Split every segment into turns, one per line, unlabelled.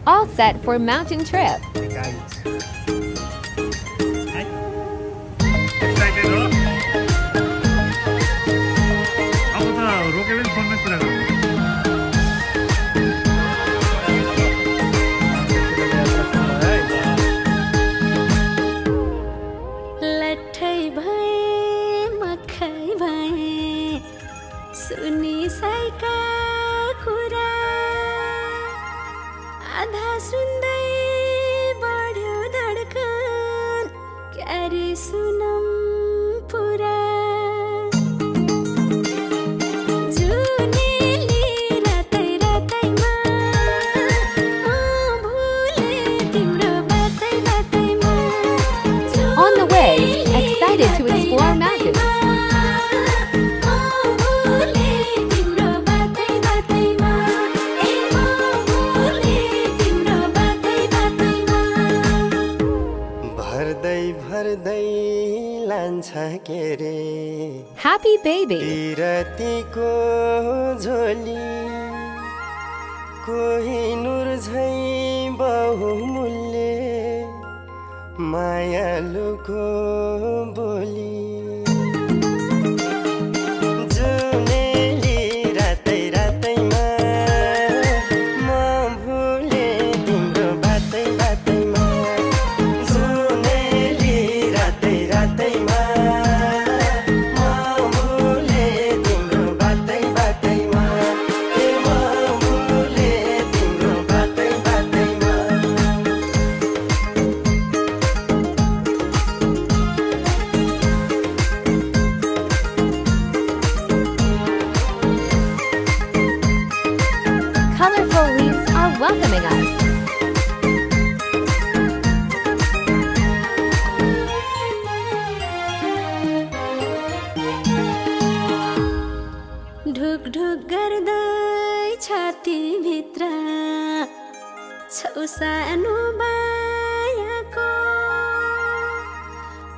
All set for mountain trip.
Excited, no? अब त रोकेर पनि फोनमा कुरा गर्नु
लट्ठै भए मखै भए सुनि साइका कुरा आधा सुन्दै बढ्यो धड्कन क्यारे सुनम पुरा जुनेली रातै रातैमा भुले तिम्रो बातै बातैमा
On the way, excited to explore mountains. Happy baby.
तिरतीको झोली कोहिनुर झै बहुमूल्य मायालुको बोली जुनेली रातै रातैमा म भुले तिम्रो बातै बातैमा जुनेली रातै रातैमा
Colorful leaves are welcoming us.
ढुक ढुक गर्दै छाती भित्र छौ सानो मायाको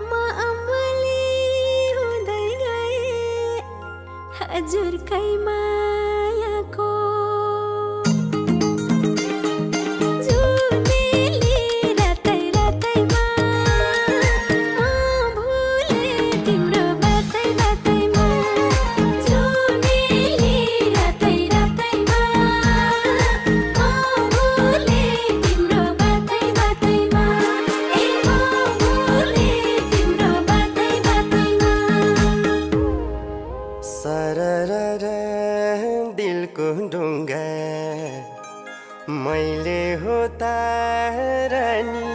म अमली हुँदै गए हजुरकै मायाको जुनेली रातै रातैमा म भुले तिम्रो बातै बातैमा जुनेली रातै रातैमा म भुले तिम्रो बातै बातैमा म भुले तिम्रो बातै बातैमा
सररर दिलको ढुङ्गा मैले हो तारानी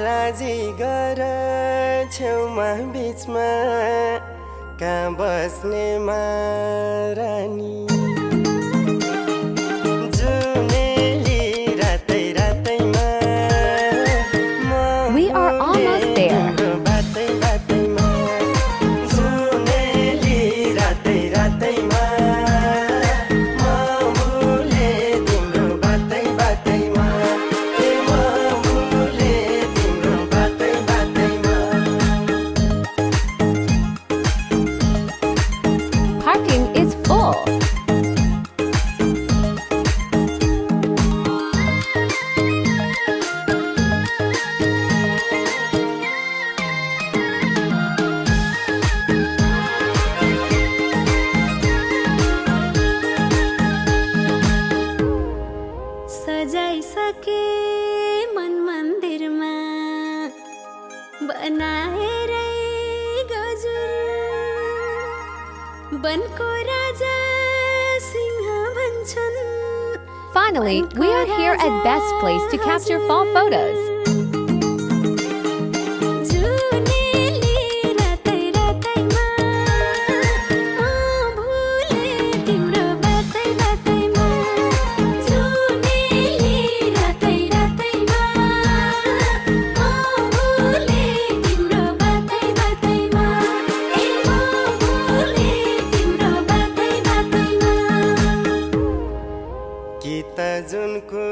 राजी गर छेउमा बिचमा कहाँ बस्ने मारानी जुनेली रातै रातैमा
We are almost there.
तिम्रो बातै बातैमा जुनेली रातै रातैमा म भुले तिम्रो बातै बातैमा म भुले तिम्रो बातै बातैमा
Parking is full.
सजाइसके मन मन्दिरमा बनाएरै गजुर वनको राजा सिंह भन्छन्
Finally, we are here at Best Place to capture fall photos.
जुनेली रातै रातैमा म भुले तिम्रो बातै बातैमा जुनेली रातै रातैमा म भुले तिम्रो बातै बातैमा म भुले तिम्रो बातै बातैमा
कि त जुनको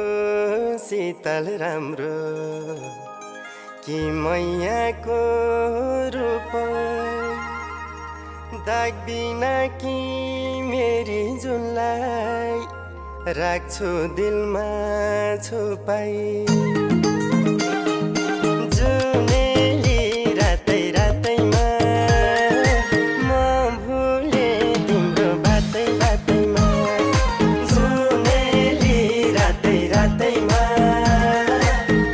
शीतल राम्रो कि मैयाको रूप दाग बिना कि मेरी जुनलाई राख्छु दिलमा छुपाई जुनेली रातै रातैमा म भुले तिम्रो बातै बातैमा जुनेली रातै रातैमा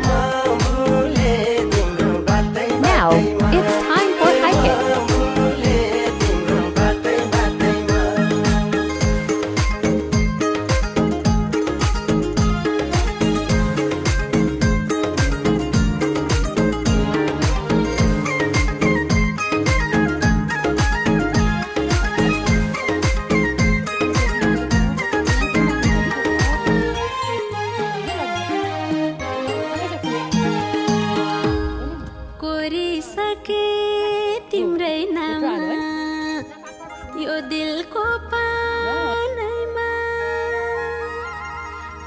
म भुले तिम्रो बातै
Now, it's time for hiking.
कोरिसके तिम्रै नाम यो दिलको पानैमा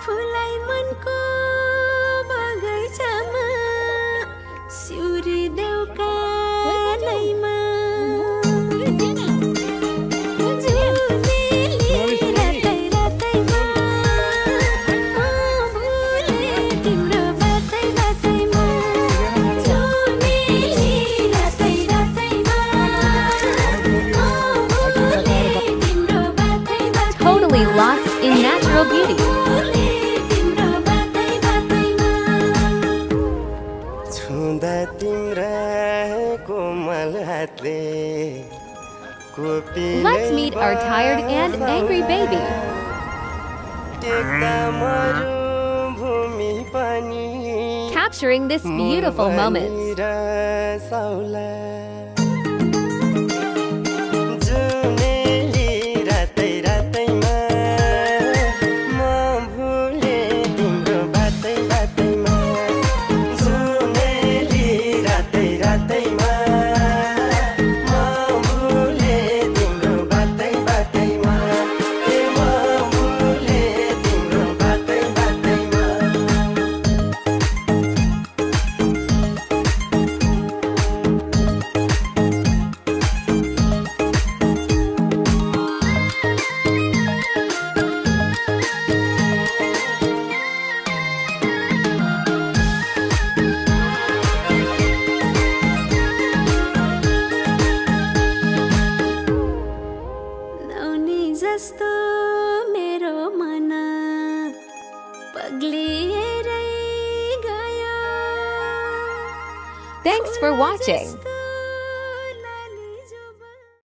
फुलाई मनको बगैँचामा सिउरी देऊ कानैमा
Totally lost in natural beauty.
छुँदा तिम्रा कोमल हातले
Let's meet our tired and angry baby.
टेक्दा मरुभूमि पनि
Capturing this beautiful moment.
जुनेली रातै रातैमा म भुले तिम्रो बातै बातैमा जुनेली रातै रातैमा म भुले तिम्रो बातै बातैमा म भुले तिम्रो बातै बातैमा
जस्तो मेरो मन पग्लिएरै गयो
Thanks for watching.